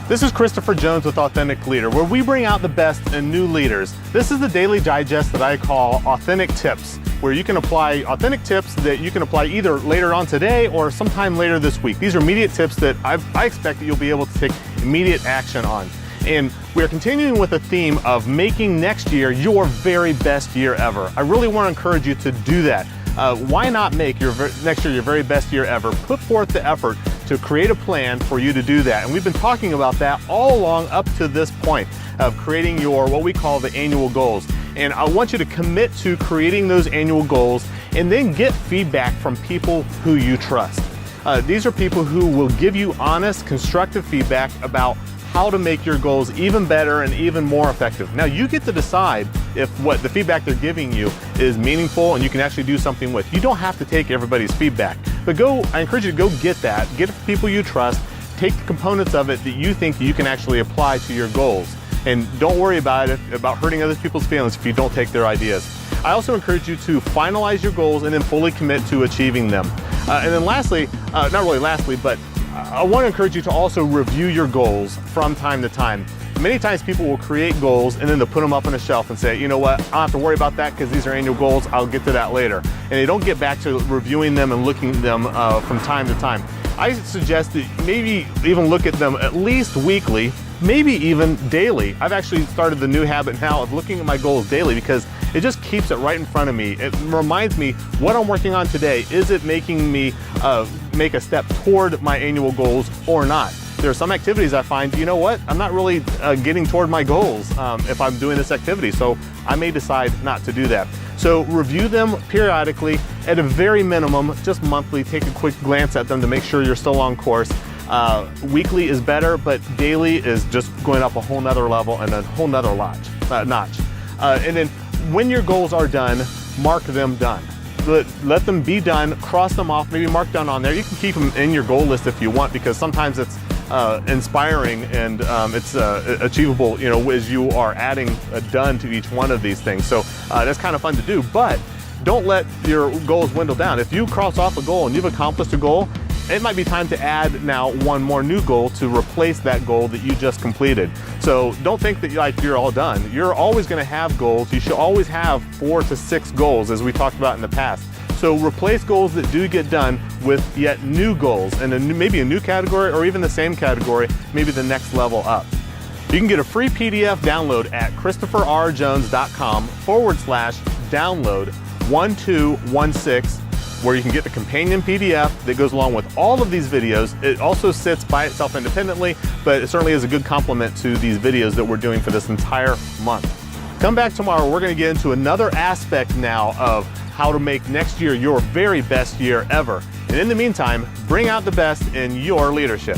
This is Christopher Jones with Authentic Leader, where we bring out the best in new leaders. This is the daily digest that I call Authentic Tips, where you can apply authentic tips that you can apply either later on today or sometime later this week. These are immediate tips that I expect that you'll be able to take immediate action on. And we are continuing with a theme of making next year your very best year ever. I really want to encourage you to do that. Why not make next year your very best year ever? Put forth the effort to create a plan for you to do that. And we've been talking about that all along up to this point of creating your, what we call the annual goals. And I want you to commit to creating those annual goals and then get feedback from people who you trust. These are people who will give you honest, constructive feedback about how to make your goals even better and even more effective. Now you get to decide if what the feedback they're giving you is meaningful and you can actually do something with. You don't have to take everybody's feedback, but I encourage you to go get that, get it from people you trust, take the components of it that you think you can actually apply to your goals. And don't worry about hurting other people's feelings if you don't take their ideas. I also encourage you to finalize your goals and then fully commit to achieving them. And then lastly, not really lastly, but I want to encourage you to also review your goals from time to time. Many times people will create goals and then they'll put them up on a shelf and say, you know what, I don't have to worry about that because these are annual goals, I'll get to that later. And they don't get back to reviewing them and looking at them from time to time. I suggest that maybe even look at them at least weekly, maybe even daily. I've actually started the new habit now of looking at my goals daily because it just keeps it right in front of me. It reminds me what I'm working on today. Is it making me make a step toward my annual goals or not? There are some activities I find, you know what, I'm not really getting toward my goals if I'm doing this activity, so I may decide not to do that. So review them periodically, at a very minimum, just monthly, take a quick glance at them to make sure you're still on course. Weekly is better, but daily is just going up a whole nother level and a whole nother notch. And then when your goals are done, mark them done. Let them be done, cross them off, maybe mark done on there. You can keep them in your goal list if you want, because sometimes it's inspiring and it's achievable, you know, as you are adding a done to each one of these things. So that's kind of fun to do, but don't let your goals dwindle down. If you cross off a goal and you've accomplished a goal, it might be time to add now one more new goal to replace that goal that you just completed. So don't think that you're all done. You're always going to have goals. You should always have 4 to 6 goals, as we talked about in the past. So replace goals that do get done with yet new goals and maybe a new category or even the same category, maybe the next level up. You can get a free PDF download at christopherrjones.com/download 1216, where you can get the companion PDF that goes along with all of these videos. It also sits by itself independently, but it certainly is a good complement to these videos that we're doing for this entire month. Come back tomorrow, we're gonna get into another aspect now of how to make next year your very best year ever. And in the meantime, bring out the best in your leadership.